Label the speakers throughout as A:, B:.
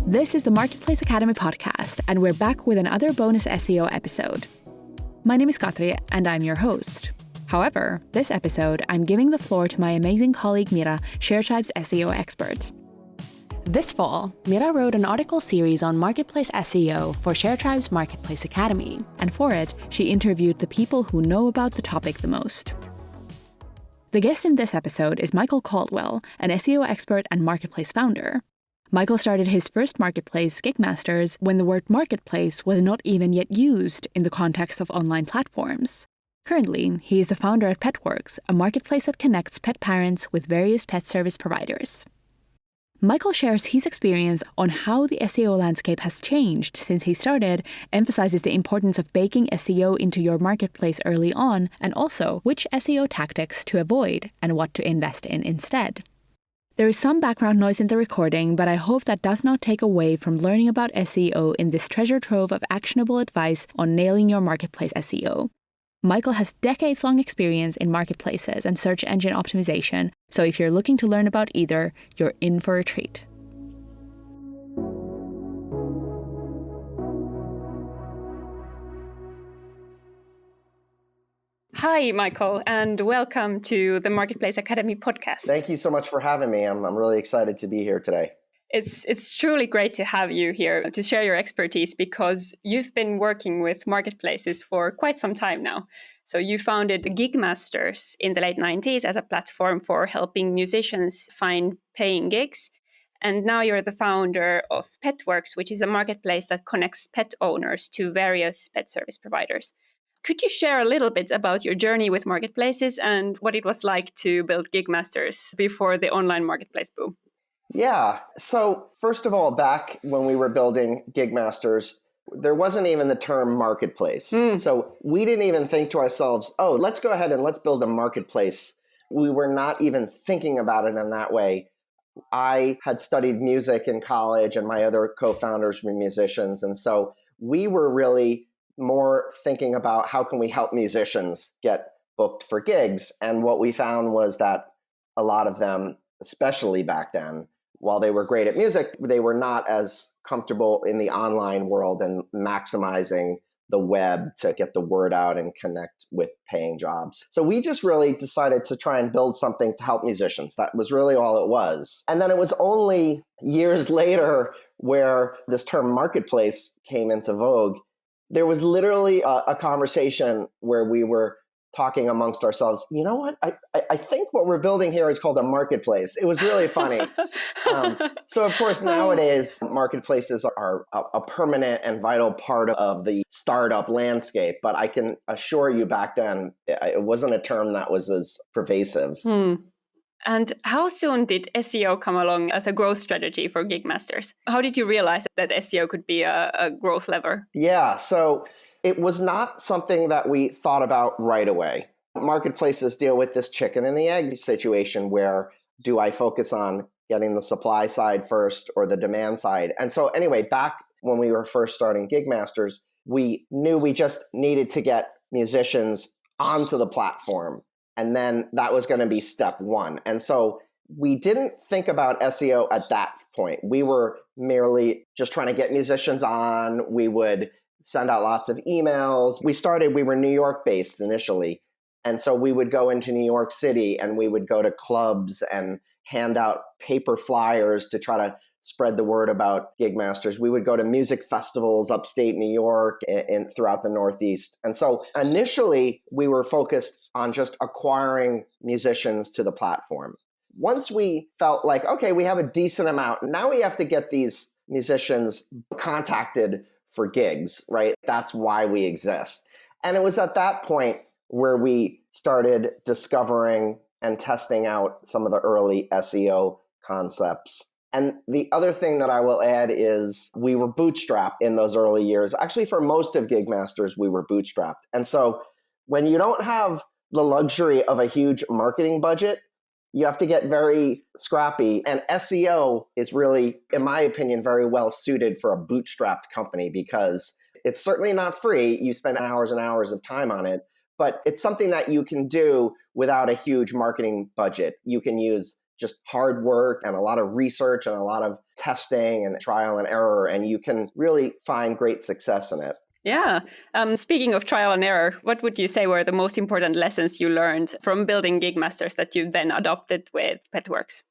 A: This is the Marketplace Academy podcast, and we're back with another bonus SEO episode. My name is Katri, and I'm your host. However, this episode, I'm giving the floor to my amazing colleague Mira, ShareTribe's SEO expert. This fall, Mira wrote an article series on Marketplace SEO for ShareTribe's Marketplace Academy, and for it, she interviewed the people who know about the topic the most. The guest in this episode is Michael Caldwell, an SEO expert and Marketplace founder. Michael started his first marketplace, Gigmasters, when the word marketplace was not even yet used in the context of online platforms. Currently, he is the founder at Petworks, a marketplace that connects pet parents with various pet service providers. Michael shares his experience on how the SEO landscape has changed since he started, emphasizes the importance of baking SEO into your marketplace early on, and also which SEO tactics to avoid and what to invest in instead. There is some background noise in the recording, but I hope that does not take away from learning about SEO in this treasure trove of actionable advice on nailing your marketplace SEO. Michael has decades-long experience in marketplaces and search engine optimization, so if you're looking to learn about either, you're in for a treat. Hi, Michael, and welcome to the Marketplace Academy podcast.
B: Thank you so much for having me. I'm really excited to be here today.
A: It's truly great to have you here to share your expertise because you've been working with marketplaces for quite some time now. So you founded Gigmasters in the late 90s as a platform for helping musicians find paying gigs. And now you're the founder of Petworks, which is a marketplace that connects pet owners to various pet service providers. Could you share a little bit about your journey with marketplaces and what it was like to build Gigmasters before the online marketplace boom?
B: Yeah. So first of all, back when we were building Gigmasters, there wasn't even the term marketplace. So we didn't even think to ourselves, oh, let's go ahead and let's build a marketplace. We were not even thinking about it in that way. I had studied music in college and my other co-founders were musicians. And so we were really more thinking about how can we help musicians get booked for gigs. And what we found was that a lot of them, especially back then, while they were great at music, they were not as comfortable in the online world and maximizing the web to get the word out and connect with paying jobs. So we just really decided to try and build something to help musicians. That was really all it was. And then it was only years later where this term marketplace came into vogue. There was literally a conversation where we were talking amongst ourselves, you know what, I think what we're building here is called a marketplace. It was really funny. So of course, nowadays, marketplaces are a permanent and vital part of the startup landscape. But I can assure you back then, it wasn't a term that was as pervasive.
A: And how soon did SEO come along as a growth strategy for Gigmasters? How did you realize that SEO could be a growth lever?
B: Yeah, so it was not something that we thought about right away. Marketplaces deal with this chicken and the egg situation where do I focus on getting the supply side first or the demand side? And so anyway, back when we were first starting Gigmasters, we knew we just needed to get musicians onto the platform. And then that was going to be step one. And so we didn't think about SEO at that point. We were merely just trying to get musicians on. We would send out lots of emails. We were New York based initially. And so we would go into New York City and we would go to clubs and hand out paper flyers to try to spread the word about Gigmasters. We would go to music festivals upstate New York and throughout the Northeast. And so initially we were focused on just acquiring musicians to the platform. Once we felt like, okay, we have a decent amount, now we have to get these musicians contacted for gigs, right? That's why we exist. And it was at that point where we started discovering and testing out some of the early SEO concepts. And the other thing that I will add is we were bootstrapped in those early years. Actually, for most of Gigmasters, we were bootstrapped. And so when you don't have the luxury of a huge marketing budget, you have to get very scrappy. And SEO is really, in my opinion, very well suited for a bootstrapped company because it's certainly not free. You spend hours and hours of time on it, but it's something that you can do without a huge marketing budget. You can use just hard work and a lot of research and a lot of testing and trial and error, and you can really find great success in it.
C: Yeah. Speaking of trial and error, what would you say were the most important lessons you learned from building Gigmasters that you then adopted with Petworks?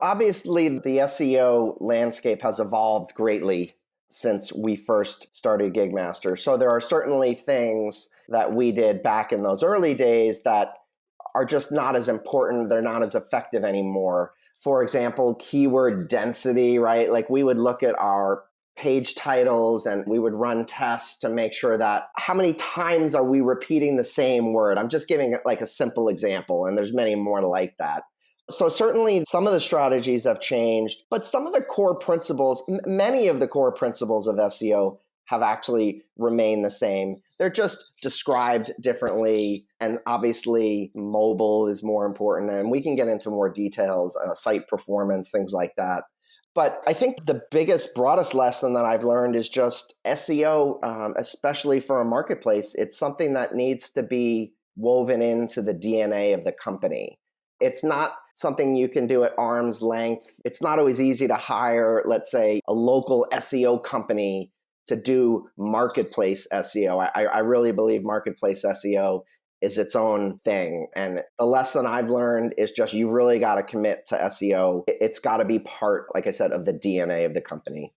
B: Obviously, the SEO landscape has evolved greatly since we first started Gigmaster. So there are certainly things that we did back in those early days that are just not as important. They're not as effective anymore. For example, keyword density, right? Like we would look at our page titles and we would run tests to make sure that how many times are we repeating the same word? I'm just giving it like a simple example, and there's many more like that. So certainly some of the strategies have changed, but some of the core principles, many of the core principles of SEO have actually remained the same. They're just described differently, and obviously mobile is more important, and we can get into more details, site performance, things like that. But I think the biggest, broadest lesson that I've learned is just SEO, especially for a marketplace, it's something that needs to be woven into the DNA of the company. It's not something you can do at arm's length. It's not always easy to hire, let's say, a local SEO company to do marketplace SEO. I really believe marketplace SEO is its own thing. And the lesson I've learned is just you really got to commit to SEO. It's got to be part, like I said, of the DNA of the company.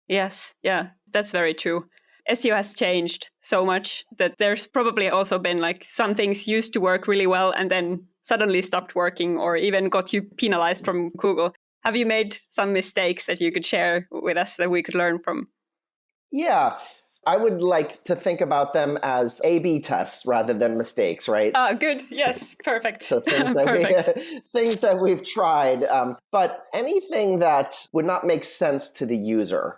C: Yes, yeah, that's very true. SEO has changed so much that there's probably also been like some things used to work really well and then suddenly stopped working or even got you penalized from Google. Have you made some mistakes that you could share with us that we could learn from?
B: Yeah, I would like to think about them as A/B tests rather than mistakes, right?
C: Ah, good. Yes, perfect.
B: So things that
C: Perfect.
B: things that we've tried, but anything that would not make sense to the user,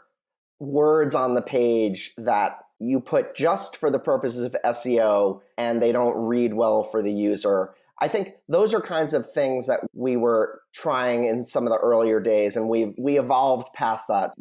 B: words on the page that you put just for the purposes of SEO and they don't read well for the user. I think those are kinds of things that we were trying in some of the earlier days, and we evolved past that.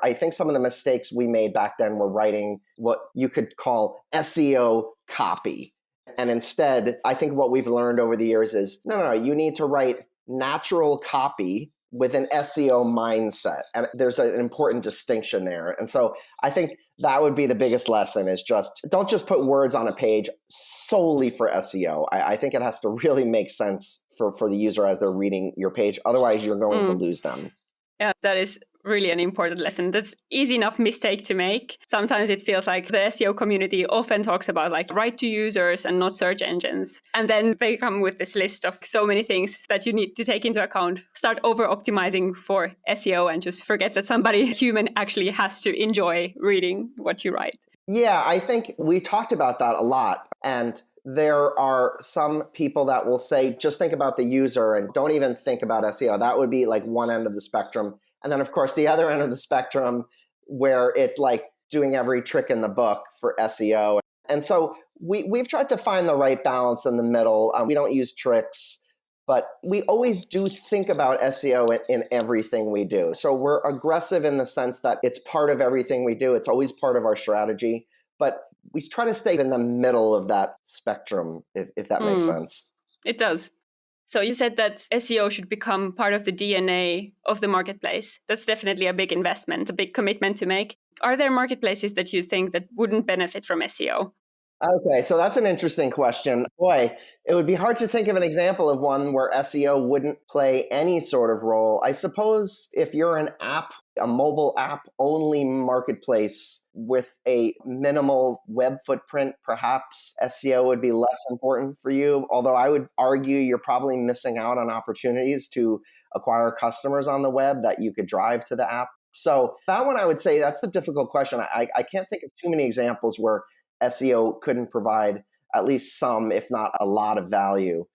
B: I think some of the mistakes we made back then were writing what you could call SEO copy. And instead, I think what we've learned over the years is, no, you need to write natural copy with an SEO mindset. And there's an important distinction there. And so I think that would be the biggest lesson is just don't just put words on a page solely for SEO. I think it has to really make sense for the user as they're reading your page. Otherwise, you're going to lose them.
C: Yeah, that is really an important lesson. That's easy enough mistake to make. Sometimes it feels like the SEO community often talks about like write to users and not search engines. And then they come with this list of so many things that you need to take into account. Start over optimizing for SEO and just forget that somebody human actually has to enjoy reading what you write.
B: Yeah, I think we talked about that a lot. And there are some people that will say, just think about the user and don't even think about SEO. That would be like one end of the spectrum. And then, of course, the other end of the spectrum where it's like doing every trick in the book for SEO. And so we've tried to find the right balance in the middle. We don't use tricks, but we always do think about SEO in everything we do. So we're aggressive in the sense that it's part of everything we do. It's always part of our strategy. But we try to stay in the middle of that spectrum, if that makes sense.
C: It does. So you said that SEO should become part of the DNA of the marketplace. That's definitely a big investment, a big commitment to make. Are there marketplaces that you think that wouldn't benefit from SEO?
B: Okay, so that's an interesting question. Boy, it would be hard to think of an example of one where SEO wouldn't play any sort of role. I suppose if you're an app, a mobile app only marketplace with a minimal web footprint, perhaps SEO would be less important for you. Although I would argue you're probably missing out on opportunities to acquire customers on the web that you could drive to the app. So that one, I would say that's a difficult question. I can't think of too many examples where SEO couldn't provide at least some, if not a lot of value.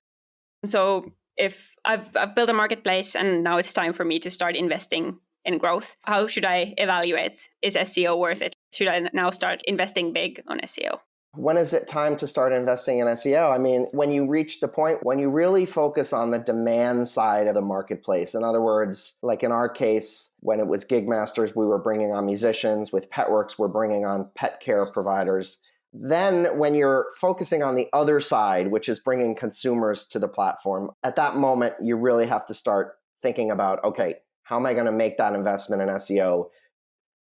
C: So if I've built a marketplace and now it's time for me to start investing in growth, how should I evaluate? Is SEO worth it? Should I now start investing big on SEO?
B: When is it time to start investing in SEO? I mean, when you reach the point when you really focus on the demand side of the marketplace. In other words, like in our case, when it was Gigmasters, we were bringing on musicians. With Petworks, we're bringing on pet care providers. Then when you're focusing on the other side, which is bringing consumers to the platform, at that moment, you really have to start thinking about, okay, how am I going to make that investment in SEO?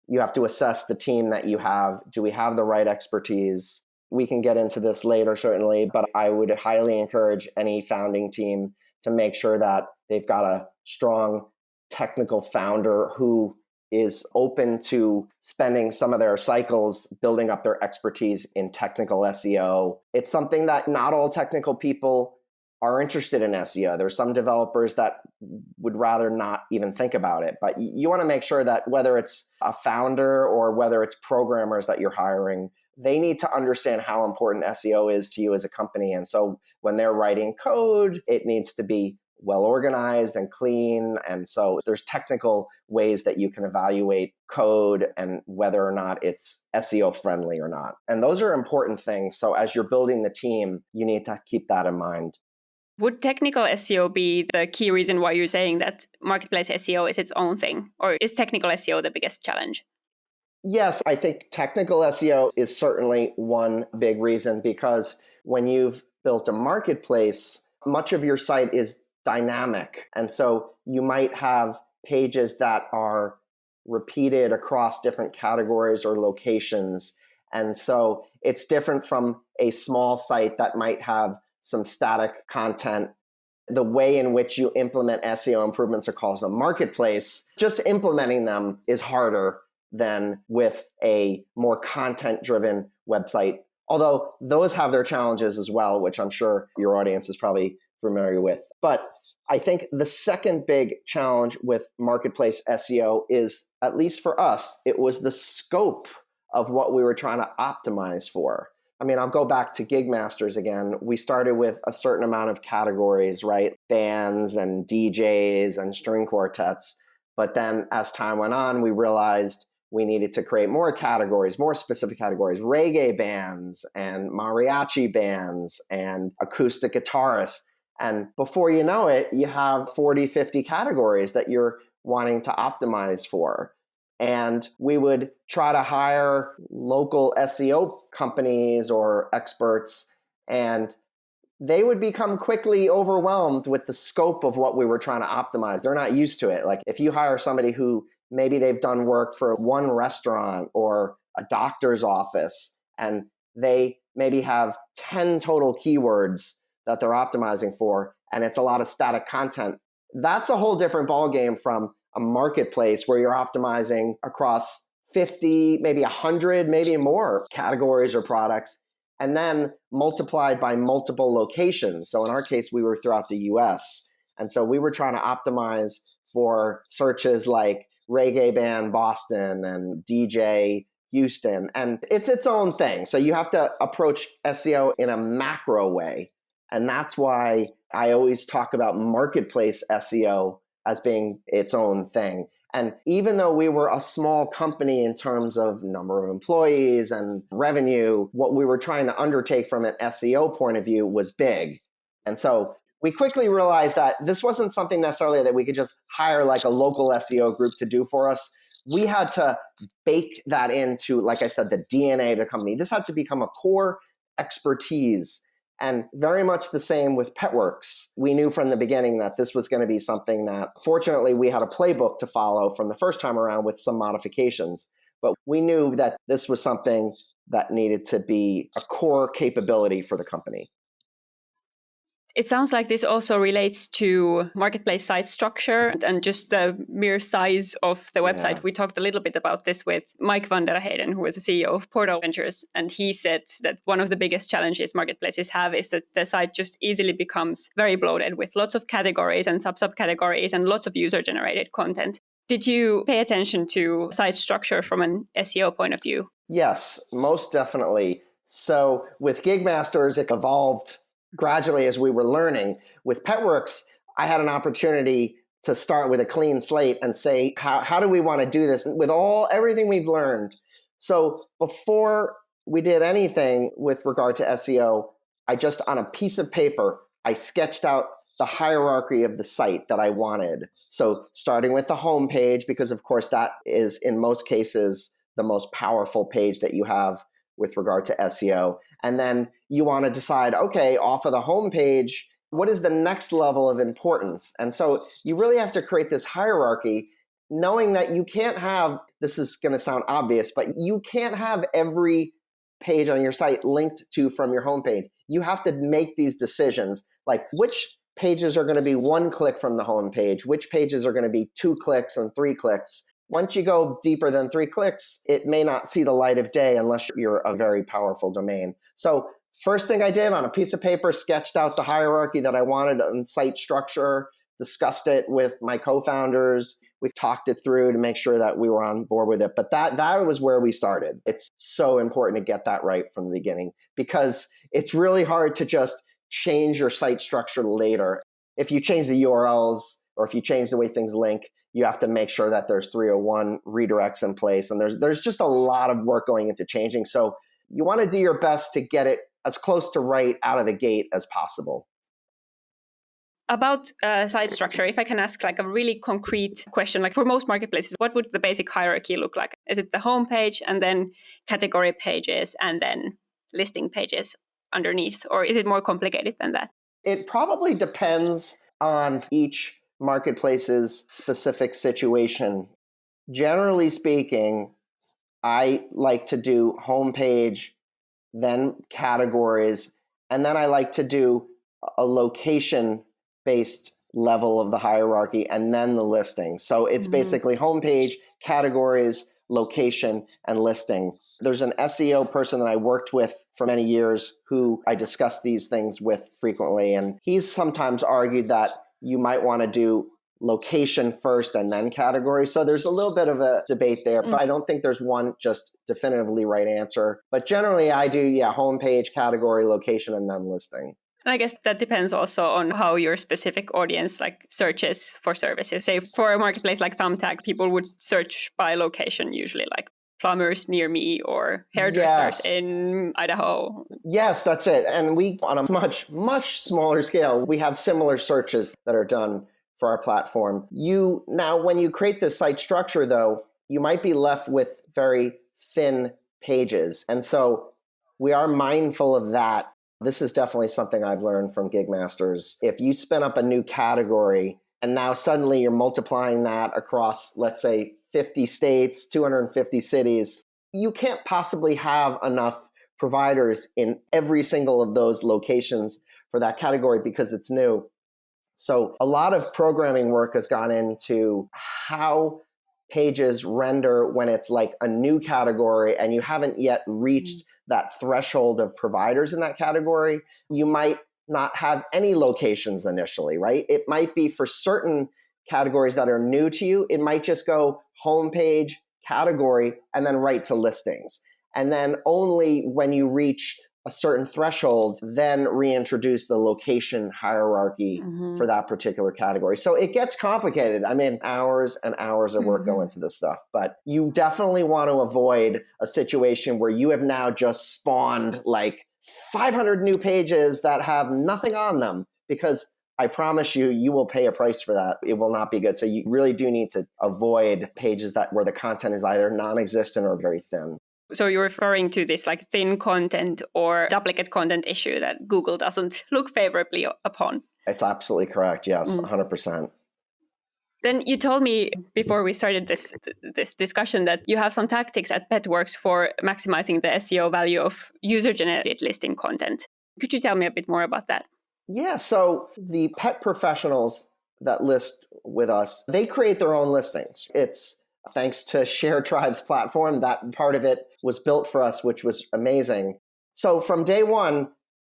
B: You have to assess the team that you have. Do we have the right expertise? We can get into this later, certainly, but I would highly encourage any founding team to make sure that they've got a strong technical founder who is open to spending some of their cycles building up their expertise in technical SEO. It's something that not all technical people are interested in SEO. There's some developers that would rather not even think about it. But you want to make sure that whether it's a founder or whether it's programmers that you're hiring, they need to understand how important SEO is to you as a company. And so when they're writing code, it needs to be well organized and clean. And so there's technical ways that you can evaluate code and whether or not it's SEO friendly or not. And those are important things. So as you're building the team, you need to keep that in mind.
C: Would technical SEO be the key reason why you're saying that marketplace SEO is its own thing? Or is technical SEO the biggest challenge?
B: Yes, I think technical SEO is certainly one big reason, because when you've built a marketplace, much of your site is dynamic. And so you might have pages that are repeated across different categories or locations. And so it's different from a small site that might have some static content. The way in which you implement SEO improvements across a marketplace, just implementing them is harder than with a more content-driven website. Although those have their challenges as well, which I'm sure your audience is probably familiar with. But I think the second big challenge with marketplace SEO is, at least for us, it was the scope of what we were trying to optimize for. I mean, I'll go back to Gig Masters again. We started with a certain amount of categories, right? Bands and DJs and string quartets. But then as time went on, we realized we needed to create more categories, more specific categories, reggae bands and mariachi bands and acoustic guitarists. And before you know it, you have 40, 50 categories that you're wanting to optimize for. And we would try to hire local SEO companies or experts, and they would become quickly overwhelmed with the scope of what we were trying to optimize. They're not used to it. Like if you hire somebody who maybe they've done work for one restaurant or a doctor's office, and they maybe have 10 total keywords that they're optimizing for, and it's a lot of static content, that's a whole different ballgame from a marketplace where you're optimizing across 50, maybe 100, maybe more categories or products, and then multiplied by multiple locations. So in our case, we were throughout the US. And so we were trying to optimize for searches like reggae band Boston and DJ Houston. And it's its own thing. So you have to approach SEO in a macro way. And that's why I always talk about marketplace SEO as being its own thing. And even though we were a small company in terms of number of employees and revenue, what we were trying to undertake from an SEO point of view was big. And so we quickly realized that this wasn't something necessarily that we could just hire like a local SEO group to do for us. We had to bake that into, like I said, the DNA of the company. This had to become a core expertise. And very much the same with Petworks. We knew from the beginning that this was going to be something that, fortunately, we had a playbook to follow from the first time around with some modifications. But we knew that this was something that needed to be a core capability for the company.
C: It sounds like this also relates to marketplace site structure and just the mere size of the website. Yeah. We talked a little bit about this with Mike van der Heyden, who is the CEO of Portal Ventures. And he said that one of the biggest challenges marketplaces have is that the site just easily becomes very bloated with lots of categories and subcategories and lots of user-generated content. Did you pay attention to site structure from an SEO point of view?
B: Yes, most definitely. So with Gig Masters, it evolved gradually as we were learning. With Petworks, I had an opportunity to start with a clean slate and say, how do we want to do this with everything we've learned? So before we did anything with regard to SEO, I just, on a piece of paper, I sketched out the hierarchy of the site that I wanted. So starting with the home page, because of course that is in most cases the most powerful page that you have with regard to SEO. And then you want to decide, okay, off of the homepage, what is the next level of importance? And so you really have to create this hierarchy, knowing that you can't have, this is going to sound obvious, but you can't have every page on your site linked to from your homepage. You have to make these decisions, like which pages are going to be 1 click from the homepage, which pages are going to be 2 clicks and 3 clicks. Once you go deeper than 3 clicks, it may not see the light of day unless you're a very powerful domain. So first thing I did on a piece of paper, sketched out the hierarchy that I wanted in site structure, discussed it with my co-founders. We talked it through to make sure that we were on board with it. But that was where we started. It's so important to get that right from the beginning, because it's really hard to just change your site structure later. If you change the URLs or if you change the way things link, you have to make sure that there's 301 redirects in place. And there's just a lot of work going into changing. So you want to do your best to get it as close to right out of the gate as possible.
C: About site structure, if I can ask like a really concrete question, like for most marketplaces, what would the basic hierarchy look like? Is it the homepage and then category pages and then listing pages underneath? Or is it more complicated than that?
B: It probably depends on each marketplace's specific situation. Generally speaking, I like to do homepage, then categories, and then I like to do a location-based level of the hierarchy, and then the listing. So it's basically homepage, categories, location, and listing. There's an SEO person that I worked with for many years who I discuss these things with frequently, and he's sometimes argued that you might want to do location first and then category. So there's a little bit of a debate there, but I don't think there's one just definitively right answer. But generally I do, homepage, category, location, and then listing.
C: I guess that depends also on how your specific audience like searches for services. Say for a marketplace like Thumbtack, people would search by location usually, like plumbers near me or hairdressers in Idaho.
B: Yes, that's it. And we, on a much, much smaller scale, we have similar searches that are done for our platform. Now, when you create this site structure, though, you might be left with very thin pages. And so we are mindful of that. This is definitely something I've learned from Gig Masters. If you spin up a new category and now suddenly you're multiplying that across, let's say, 50 states, 250 cities, you can't possibly have enough providers in every single of those locations for that category because it's new. So a lot of programming work has gone into how pages render when it's like a new category and you haven't yet reached that threshold of providers in that category. You might not have any locations initially, right? It might be for certain categories that are new to you, it might just go homepage, category, and then right to listings. And then only when you reach a certain threshold, then reintroduce the location hierarchy for that particular category. So it gets complicated. I mean, hours and hours of work go into this stuff, but you definitely want to avoid a situation where you have now just spawned like 500 new pages that have nothing on them, because I promise you, you will pay a price for that. It will not be good. So you really do need to avoid pages where the content is either non-existent or very thin.
C: So you're referring to this like thin content or duplicate content issue that Google doesn't look favorably upon.
B: It's absolutely correct. Yes, 100%.
C: Then you told me before we started this discussion that you have some tactics at PetWorks for maximizing the SEO value of user-generated listing content. Could you tell me a bit more about that?
B: Yeah, so the pet professionals that list with us, they create their own listings. It's thanks to ShareTribe's platform, that part of it was built for us, which was amazing. So from day one,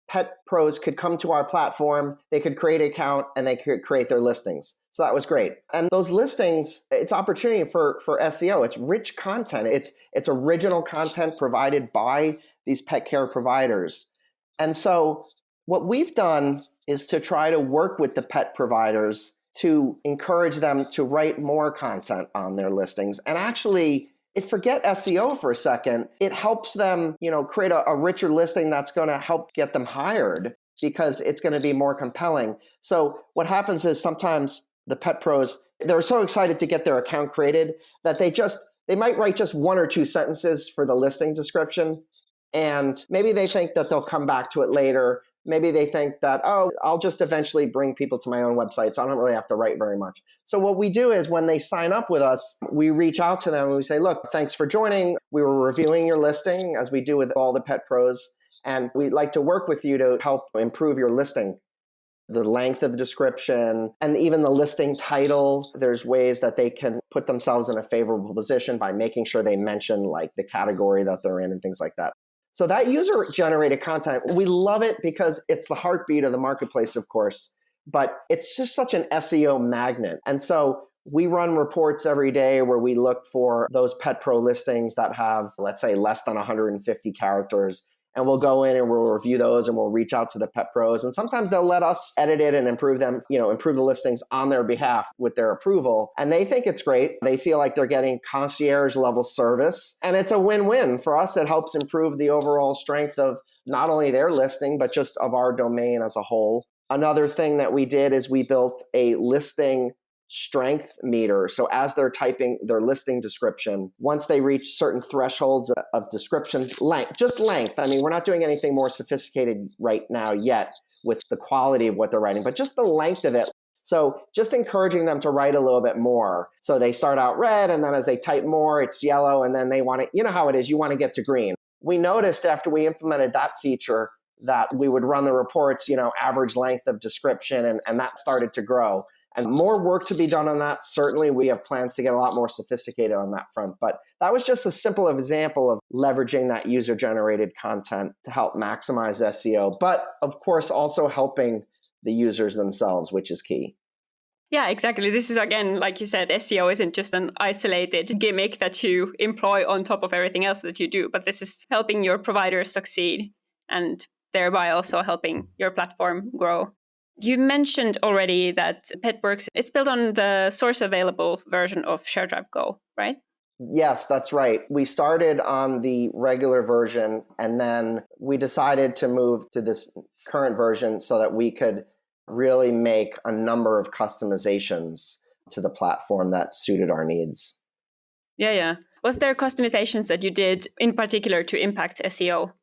B: pet pros could come to our platform, they could create an account, and they could create their listings. So that was great. And those listings, it's opportunity for SEO. It's rich content. It's original content provided by these pet care providers. And so what we've done is to try to work with the pet providers to encourage them to write more content on their listings. And actually, forget SEO for a second, it helps them, create a richer listing that's going to help get them hired because it's going to be more compelling. So what happens is sometimes the pet pros, they're so excited to get their account created that they might write just 1 or 2 sentences for the listing description. And maybe they think that they'll come back to it later. Maybe they think that, oh, I'll just eventually bring people to my own website, so I don't really have to write very much. So what we do is when they sign up with us, we reach out to them and we say, look, thanks for joining. We were reviewing your listing as we do with all the pet pros. And we'd like to work with you to help improve your listing. The length of the description and even the listing title. There's ways that they can put themselves in a favorable position by making sure they mention like the category that they're in and things like that. So that user generated content, we love it because it's the heartbeat of the marketplace, of course, but it's just such an SEO magnet. And so we run reports every day where we look for those pet pro listings that have, let's say, less than 150 characters. And we'll go in and we'll review those and we'll reach out to the pet pros. And sometimes they'll let us edit it and improve them, improve the listings on their behalf with their approval. And they think it's great. They feel like they're getting concierge level service. And it's a win-win for us. It helps improve the overall strength of not only their listing, but just of our domain as a whole. Another thing that we did is we built a listing strength meter. So as they're typing their listing description, once they reach certain thresholds of description length, just length. I mean, we're not doing anything more sophisticated right now yet with the quality of what they're writing, but just the length of it. So just encouraging them to write a little bit more. So they start out red, and then as they type more, it's yellow, and then they want to, you know how it is, you want to get to green. We noticed after we implemented that feature that we would run the reports, average length of description, and that started to grow. And more work to be done on that. Certainly, we have plans to get a lot more sophisticated on that front. But that was just a simple example of leveraging that user-generated content to help maximize SEO, but of course, also helping the users themselves, which is key.
C: Yeah, exactly. This is, again, like you said, SEO isn't just an isolated gimmick that you employ on top of everything else that you do, but this is helping your providers succeed and thereby also helping your platform grow. You mentioned already that PetWorks, it's built on the source available version of ShareDrive Go, right?
B: Yes, that's right. We started on the regular version, and then we decided to move to this current version so that we could really make a number of customizations to the platform that suited our needs.
C: Yeah. Was there customizations that you did in particular to impact SEO?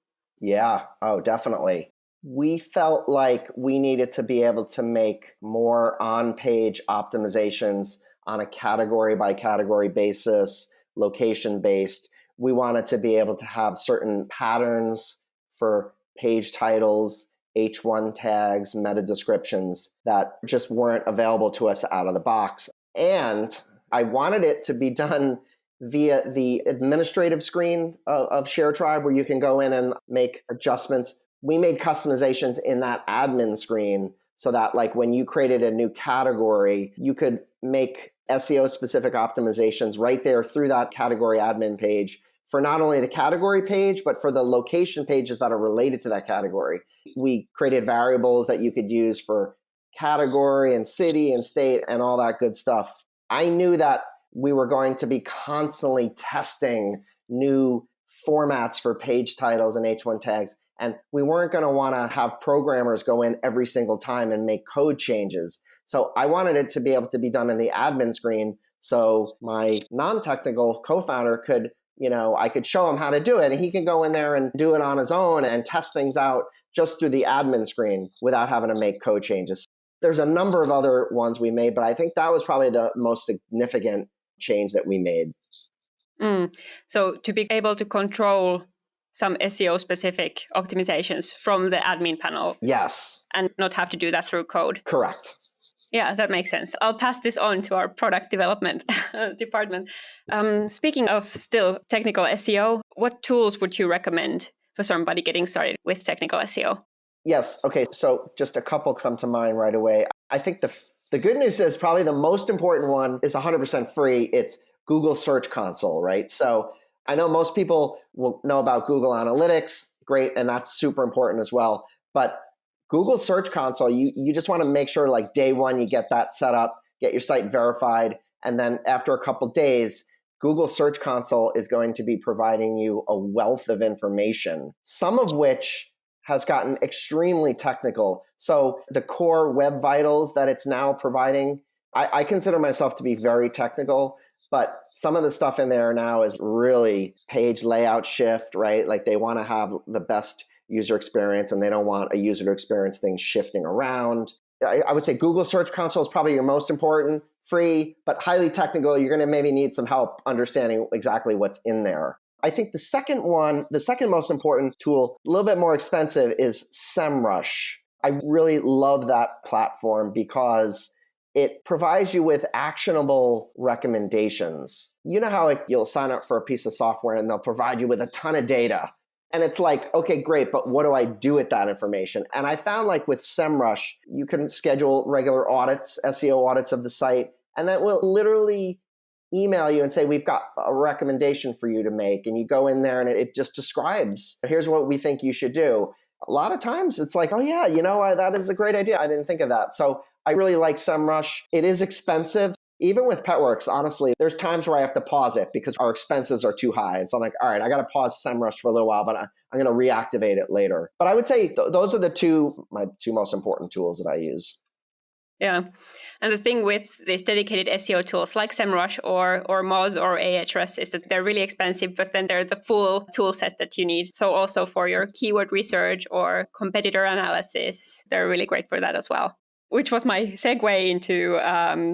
B: Yeah, definitely. We felt like we needed to be able to make more on-page optimizations on a category-by-category basis, location-based. We wanted to be able to have certain patterns for page titles, H1 tags, meta descriptions that just weren't available to us out of the box. And I wanted it to be done via the administrative screen of ShareTribe, where you can go in and make adjustments. We made customizations in that admin screen so that, like, when you created a new category, you could make SEO specific optimizations right there through that category admin page for not only the category page, but for the location pages that are related to that category. We created variables that you could use for category and city and state and all that good stuff. I knew that we were going to be constantly testing new formats for page titles and H1 tags. And we weren't going to want to have programmers go in every single time and make code changes. So I wanted it to be able to be done in the admin screen. So my non-technical co-founder could, I could show him how to do it, and he can go in there and do it on his own and test things out just through the admin screen without having to make code changes. There's a number of other ones we made, but I think that was probably the most significant change that we made.
C: So to be able to control some SEO specific optimizations from the admin panel.
B: Yes.
C: And not have to do that through code.
B: Correct.
C: Yeah, that makes sense. I'll pass this on to our product development department. Speaking of still technical SEO, what tools would you recommend for somebody getting started with technical SEO?
B: Yes. Okay. So just a couple come to mind right away. I think the good news is probably the most important one is 100% free. It's Google Search Console, right? So I know most people will know about Google Analytics. Great. And that's super important as well. But Google Search Console, you just want to make sure like day one, you get that set up, get your site verified. And then after a couple days, Google Search Console is going to be providing you a wealth of information, some of which has gotten extremely technical. So the core web vitals that it's now providing, I consider myself to be very technical. But some of the stuff in there now is really page layout shift, right? Like they want to have the best user experience and they don't want a user to experience things shifting around. I would say Google Search Console is probably your most important, free, but highly technical. You're going to maybe need some help understanding exactly what's in there. I think the second most important tool, a little bit more expensive, is SEMrush. I really love that platform because it provides you with actionable recommendations. You know how you'll sign up for a piece of software and they'll provide you with a ton of data. And it's like, okay, great, but what do I do with that information? And I found like with SEMrush, you can schedule regular audits, SEO audits of the site, and that will literally email you and say, we've got a recommendation for you to make. And you go in there and it just describes, here's what we think you should do. A lot of times it's like, oh yeah, you know, that is a great idea. I didn't think of that. So I really like SEMrush. It is expensive. Even with PetWorks, honestly, there's times where I have to pause it because our expenses are too high. And so I'm like, all right, I got to pause SEMrush for a little while, but I'm going to reactivate it later. But I would say those are my two most important tools that I use.
C: Yeah. And the thing with these dedicated SEO tools like SEMrush or Moz or Ahrefs is that they're really expensive, but then they're the full tool set that you need. So also for your keyword research or competitor analysis, they're really great for that as well. Which was my segue into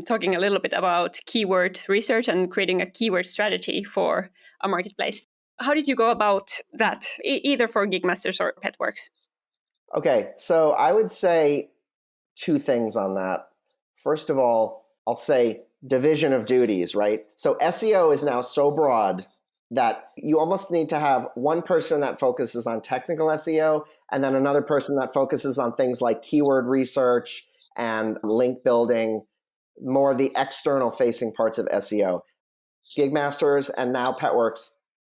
C: talking a little bit about keyword research and creating a keyword strategy for a marketplace. How did you go about that, either for Gigmasters or PetWorks?
B: Okay, so I would say two things on that. First of all, I'll say division of duties, right? So SEO is now so broad that you almost need to have one person that focuses on technical SEO and then another person that focuses on things like keyword research and link building, more of the external facing parts of SEO. Gigmasters and now PetWorks,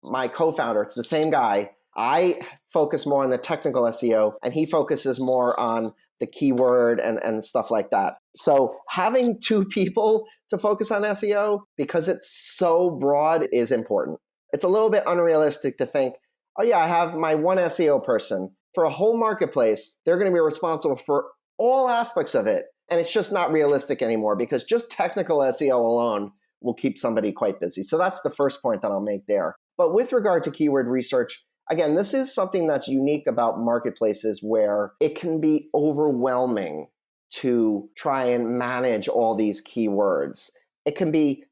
B: my co-founder, it's the same guy. I focus more on the technical SEO and he focuses more on the keyword and stuff like that. So having two people to focus on SEO, because it's so broad, is important. It's a little bit unrealistic to think, oh yeah, I have my one SEO person. For a whole marketplace, they're going to be responsible for all aspects of it. And it's just not realistic anymore because just technical SEO alone will keep somebody quite busy. So that's the first point that I'll make there. But with regard to keyword research, again, this is something that's unique about marketplaces where it can be overwhelming to try and manage all these keywords. It can be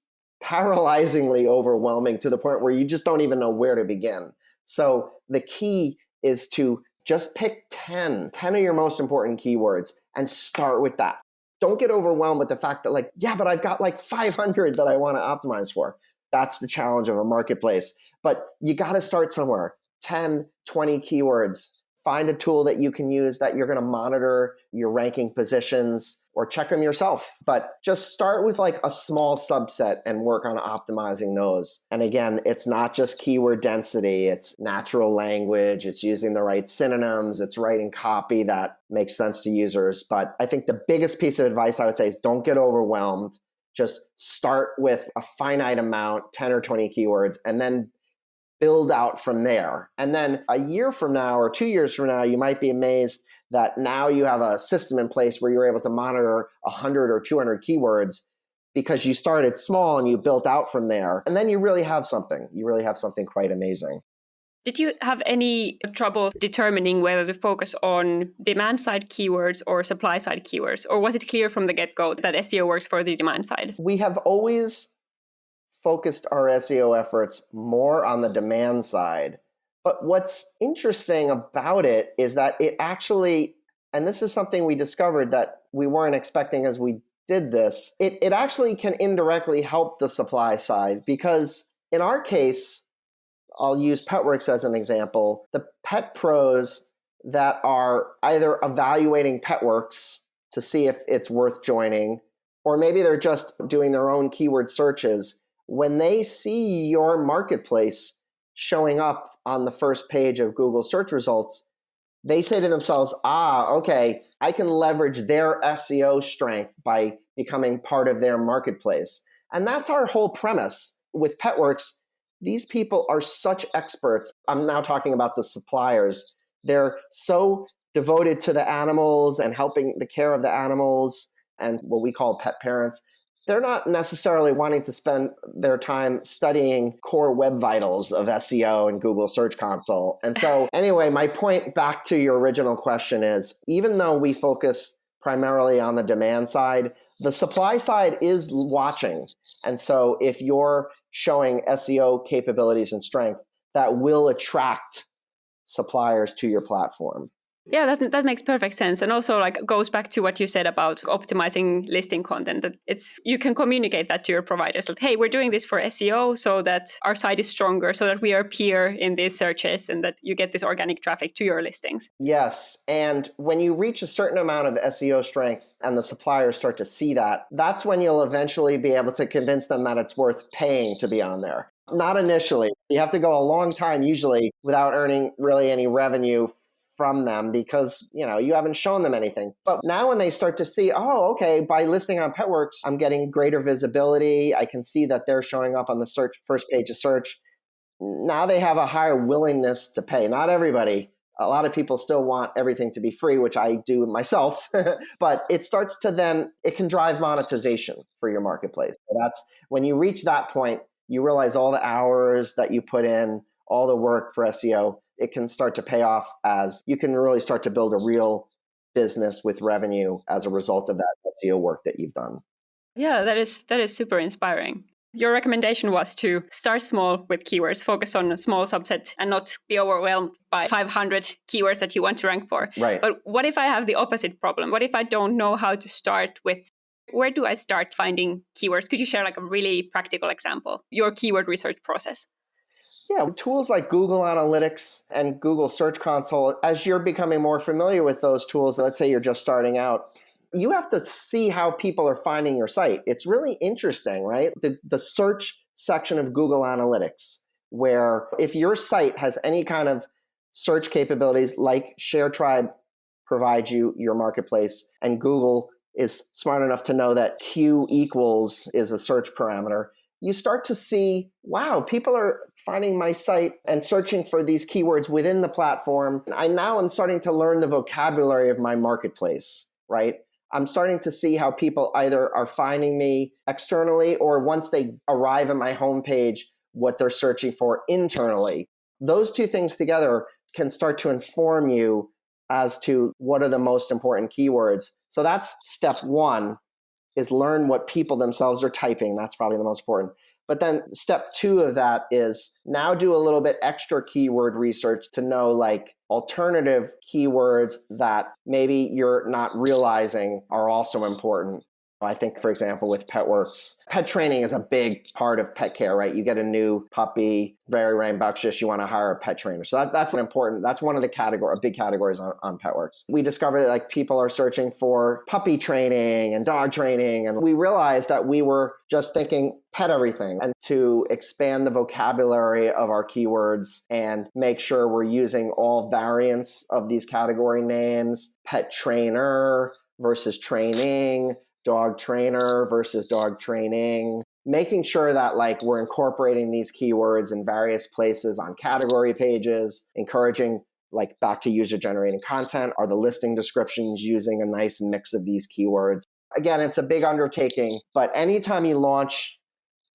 B: paralyzingly overwhelming to the point where you just don't even know where to begin. So the key is to just pick 10 of your most important keywords and start with that. Don't get overwhelmed with the fact that like, yeah, but I've got like 500 that I want to optimize for. That's the challenge of a marketplace. But you got to start somewhere. 10, 20 keywords. Find a tool that you can use that you're going to monitor your ranking positions or check them yourself. But just start with like a small subset and work on optimizing those. And again, it's not just keyword density. It's natural language. It's using the right synonyms. It's writing copy that makes sense to users. But I think the biggest piece of advice I would say is don't get overwhelmed. Just start with a finite amount, 10 or 20 keywords, and then build out from there. And then a year from now or 2 years from now, you might be amazed that now you have a system in place where you're able to monitor 100 or 200 keywords because you started small and you built out from there. And then you really have something. You really have something quite amazing.
C: Did you have any trouble determining whether to focus on demand side keywords or supply side keywords? Or was it clear from the get-go that SEO works for the demand side?
B: We have always focused our SEO efforts more on the demand side. But what's interesting about it is that it actually, and this is something we discovered that we weren't expecting as we did this, it actually can indirectly help the supply side because in our case, I'll use PetWorks as an example, the pet pros that are either evaluating PetWorks to see if it's worth joining, or maybe they're just doing their own keyword searches, when they see your marketplace showing up on the first page of Google search results, they say to themselves, okay, I can leverage their SEO strength by becoming part of their marketplace. And that's our whole premise. With PetWorks, these people are such experts. I'm now talking about the suppliers. They're so devoted to the animals and helping the care of the animals and what we call pet parents. they're not necessarily wanting to spend their time studying core web vitals of SEO and Google Search Console. And so anyway, my point back to your original question is, even though we focus primarily on the demand side, the supply side is watching. And so if you're showing SEO capabilities and strength, that will attract suppliers to your platform.
C: Yeah, that makes perfect sense. And also goes back to what you said about optimizing listing content, that you can communicate that to your providers. Like, hey, we're doing this for SEO so that our site is stronger, so that we appear in these searches and that you get this organic traffic to your listings.
B: Yes. And when you reach a certain amount of SEO strength and the suppliers start to see that, that's when you'll eventually be able to convince them that it's worth paying to be on there. Not initially. You have to go a long time usually without earning really any revenue from them because, you haven't shown them anything. But now when they start to see, oh, okay, by listing on Petworks, I'm getting greater visibility. I can see that they're showing up on the first page of search. Now they have a higher willingness to pay. Not everybody. A lot of people still want everything to be free, which I do myself. But it starts to it can drive monetization for your marketplace. So that's when you reach that point, you realize all the hours that you put in, all the work for SEO, it can start to pay off as you can really start to build a real business with revenue as a result of that SEO work that you've done.
C: Yeah, that is super inspiring. Your recommendation was to start small with keywords, focus on a small subset and not be overwhelmed by 500 keywords that you want to rank for.
B: Right.
C: But what if I have the opposite problem? What if I don't know how to start with, where do I start finding keywords? Could you share a really practical example, your keyword research process?
B: Yeah, tools like Google Analytics and Google Search Console, as you're becoming more familiar with those tools, let's say you're just starting out, you have to see how people are finding your site. It's really interesting, right? The search section of Google Analytics, where if your site has any kind of search capabilities like ShareTribe provides you your marketplace, and Google is smart enough to know that Q equals is a search parameter, you start to see, wow, people are finding my site and searching for these keywords within the platform. I now am starting to learn the vocabulary of my marketplace, right? I'm starting to see how people either are finding me externally or once they arrive at my homepage, what they're searching for internally. Those two things together can start to inform you as to what are the most important keywords. So that's step one, is learn what people themselves are typing. That's probably the most important. But then step two of that is now do a little bit extra keyword research to know alternative keywords that maybe you're not realizing are also important. I think, for example, with Petworks, pet training is a big part of pet care, right? You get a new puppy, very rambunctious, you want to hire a pet trainer. So that's one of the big categories on Petworks. We discovered that people are searching for puppy training and dog training. And we realized that we were just thinking pet everything, and to expand the vocabulary of our keywords and make sure we're using all variants of these category names, pet trainer versus training, dog trainer versus dog training, making sure that we're incorporating these keywords in various places on category pages, encouraging back to user generated content. Are the listing descriptions using a nice mix of these keywords? Again, it's a big undertaking, but anytime you launch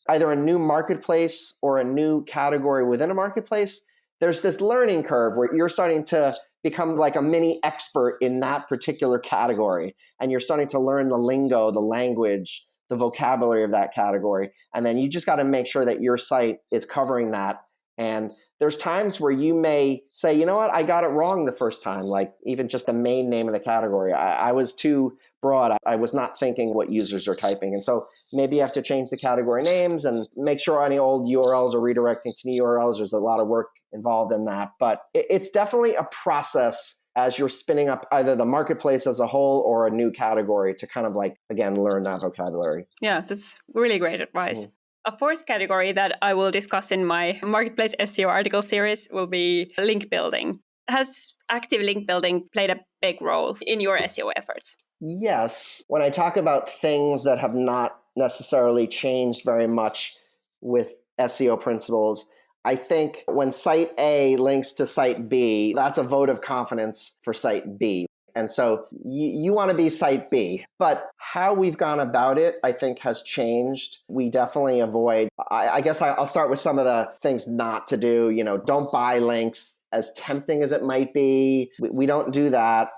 B: either a new marketplace or a new category within a marketplace, there's this learning curve where you're starting to become a mini expert in that particular category. And you're starting to learn the lingo, the language, the vocabulary of that category. And then you just got to make sure that your site is covering that. And there's times where you may say, you know what, I got it wrong the first time, even just the main name of the category. I was too broad. I was not thinking what users are typing. And so maybe you have to change the category names and make sure any old URLs are redirecting to new URLs. There's a lot of work involved in that. But it's definitely a process as you're spinning up either the marketplace as a whole or a new category to kind of again, learn that vocabulary.
C: Yeah, that's really great advice. A fourth category that I will discuss in my Marketplace SEO article series will be link building. Has active link building played a big role in your SEO efforts?
B: Yes. When I talk about things that have not necessarily changed very much with SEO principles, I think when site A links to site B, that's a vote of confidence for site B. And so you want to be site B. But how we've gone about it, I think, has changed. We definitely avoid, I guess I'll start with some of the things not to do. Don't buy links, as tempting as it might be. We don't do that.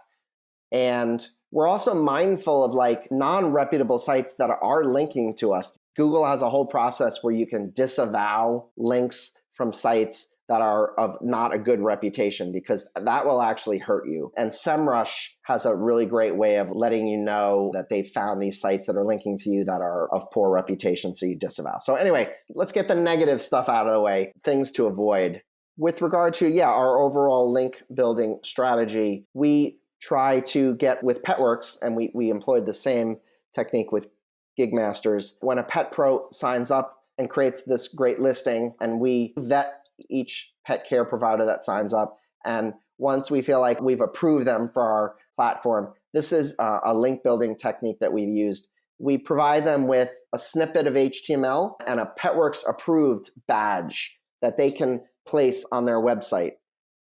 B: And we're also mindful of non-reputable sites that are linking to us. Google has a whole process where you can disavow links from sites that are of not a good reputation, because that will actually hurt you. And SEMrush has a really great way of letting you know that they've found these sites that are linking to you that are of poor reputation, so you disavow. So anyway, let's get the negative stuff out of the way, things to avoid. With regard to, our overall link building strategy, we try to get with Petworks, and we employed the same technique with Gigmasters. When a pet pro signs up and creates this great listing, and we vet each pet care provider that signs up, and once we feel like we've approved them for our platform, this is a link building technique that we've used. We provide them with a snippet of HTML and a Petworks approved badge that they can place on their website,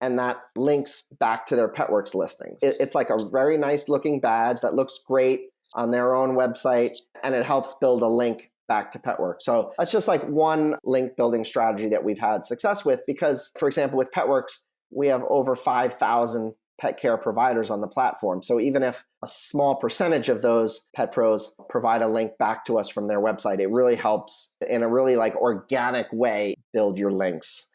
B: and that links back to their Petworks listings. It's like a very nice looking badge that looks great on their own website, and it helps build a link back to Petworks. So that's just one link building strategy that we've had success with, because, for example, with Petworks, we have over 5,000 pet care providers on the platform. So even if a small percentage of those pet pros provide a link back to us from their website, it really helps in a really organic way build your links.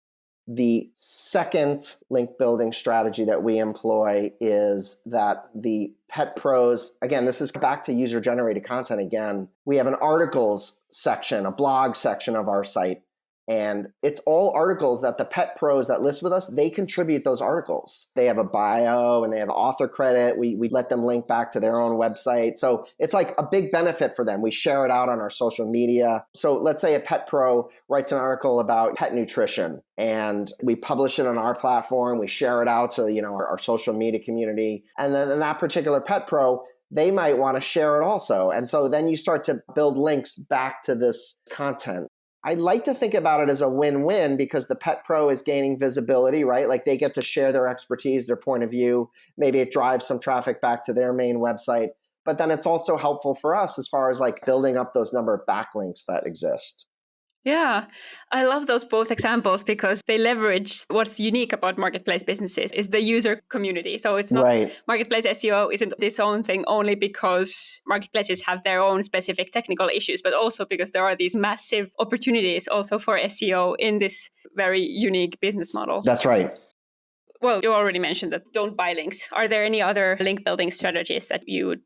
B: The second link building strategy that we employ is that the pet pros, again, this is back to user generated content again. We have an articles section, a blog section of our site. And it's all articles that the pet pros that list with us, they contribute those articles. They have a bio and they have author credit. We let them link back to their own website. So it's a big benefit for them. We share it out on our social media. So let's say a pet pro writes an article about pet nutrition, and we publish it on our platform. We share it out to our social media community. And then that particular pet pro, they might want to share it also. And so then you start to build links back to this content. I like to think about it as a win-win, because the pet pro is gaining visibility, right? They get to share their expertise, their point of view. Maybe it drives some traffic back to their main website. But then it's also helpful for us as far as building up those number of backlinks that exist.
C: Yeah, I love those both examples, because they leverage what's unique about marketplace businesses is the user community. So it's not
B: Right.
C: Marketplace SEO isn't this own thing only because marketplaces have their own specific technical issues, but also because there are these massive opportunities also for SEO in this very unique business model.
B: That's right.
C: Well, you already mentioned that don't buy links. Are there any other link building strategies that you would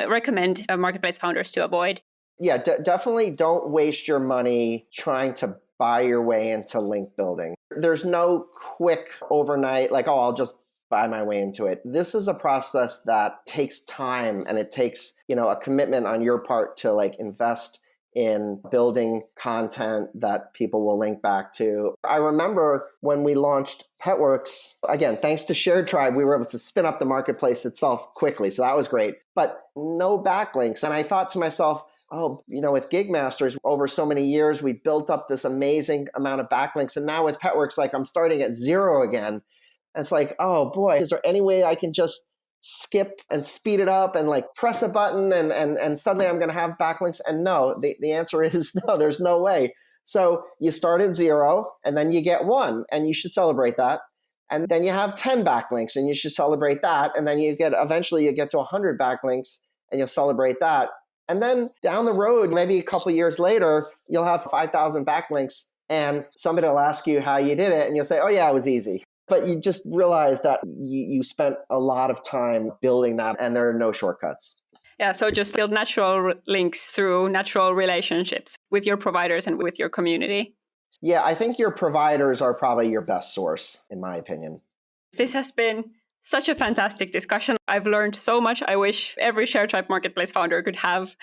C: recommend marketplace founders to avoid?
B: Yeah, definitely don't waste your money trying to buy your way into link building. There's no quick overnight, I'll just buy my way into it. This is a process that takes time, and it takes, a commitment on your part to invest in building content that people will link back to. I remember when we launched Petworks, again, thanks to ShareTribe, we were able to spin up the marketplace itself quickly. So that was great, but no backlinks. And I thought to myself, with Gigmasters, over so many years, we built up this amazing amount of backlinks. And now with Petworks, I'm starting at zero again. And it's oh boy, is there any way I can just skip and speed it up and press a button and suddenly I'm going to have backlinks? And no, the answer is no, there's no way. So you start at zero, and then you get one, and you should celebrate that. And then you have 10 backlinks, and you should celebrate that. And then eventually you get to 100 backlinks, and you'll celebrate that. And then down the road, maybe a couple years later, you'll have 5,000 backlinks, and somebody will ask you how you did it, and you'll say, oh yeah, it was easy. But you just realize that you spent a lot of time building that, and there are no shortcuts.
C: Yeah, so just build natural links through natural relationships with your providers and with your community.
B: Yeah, I think your providers are probably your best source, in my opinion.
C: This has been such a fantastic discussion. I've learned so much. I wish every ShareTribe marketplace founder could have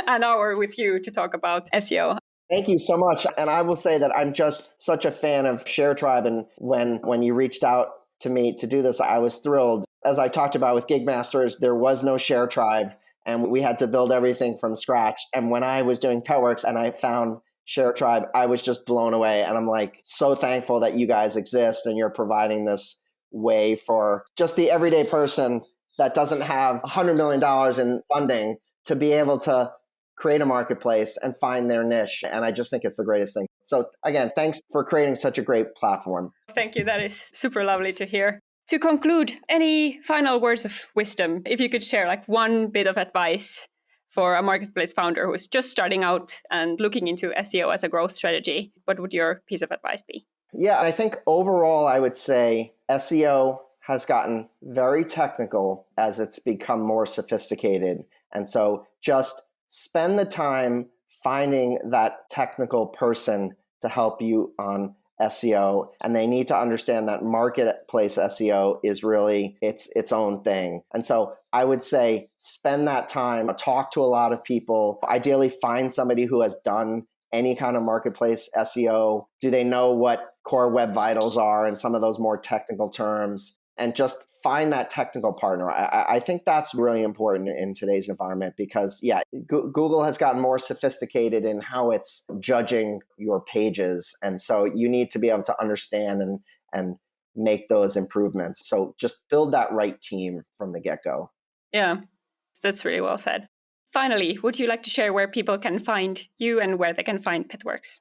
C: an hour with you to talk about SEO.
B: Thank you so much. And I will say that I'm just such a fan of ShareTribe. And when you reached out to me to do this, I was thrilled. As I talked about with Gigmasters, there was no ShareTribe, and we had to build everything from scratch. And when I was doing Petworks and I found ShareTribe, I was just blown away. And I'm so thankful that you guys exist and you're providing this way for just the everyday person that doesn't have $100 million in funding to be able to create a marketplace and find their niche. And I just think it's the greatest thing. So again, thanks for creating such a great platform.
C: Thank you. That is super lovely to hear. To conclude, any final words of wisdom, if you could share like one bit of advice for a marketplace founder who's just starting out and looking into SEO as a growth strategy, what would your piece of advice be?
B: Yeah, I think overall, I would say SEO has gotten very technical as it's become more sophisticated. And so just spend the time finding that technical person to help you on SEO. And they need to understand that marketplace SEO is really its own thing. And so I would say spend that time, talk to a lot of people, ideally find somebody who has done any kind of marketplace SEO. Do they know what core web vitals are and some of those more technical terms? And just find that technical partner. I think that's really important in today's environment because, yeah, Google has gotten more sophisticated in how it's judging your pages. And so you need to be able to understand and make those improvements. So just build that right team from the get-go.
C: Yeah, that's really well said. Finally, would you like to share where people can find you and where they can find Petworks?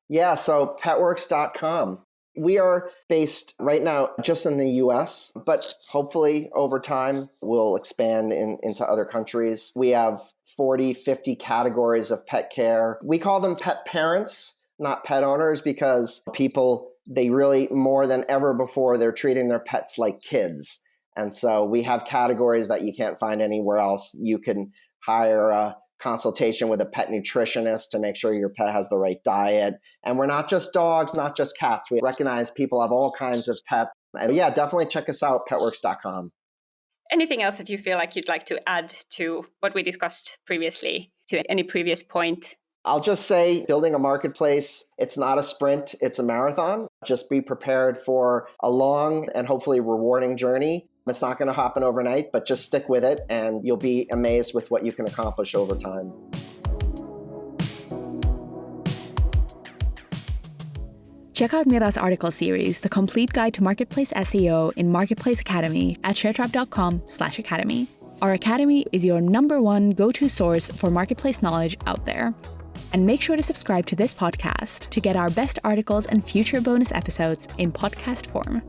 B: Yeah, so petworks.com. We are based right now just in the US, but hopefully over time we'll expand into other countries. We have 40, 50 categories of pet care. We call them pet parents, not pet owners, because people, they really, more than ever before, they're treating their pets like kids. And so we have categories that you can't find anywhere else. You can hire a consultation with a pet nutritionist to make sure your pet has the right diet. And we're not just dogs, not just cats. We recognize people have all kinds of pets. And yeah, definitely check us out, petworks.com.
C: Anything else that you feel like you'd like to add to what we discussed previously, to any previous point?
B: I'll just say building a marketplace, it's not a sprint, it's a marathon. Just be prepared for a long and hopefully rewarding journey. It's not going to happen overnight, but just stick with it and you'll be amazed with what you can accomplish over time.
A: Check out Mira's article series, The Complete Guide to Marketplace SEO in Marketplace Academy at sharetribe.com/academy. Our academy is your #1 go-to source for marketplace knowledge out there. And make sure to subscribe to this podcast to get our best articles and future bonus episodes in podcast form.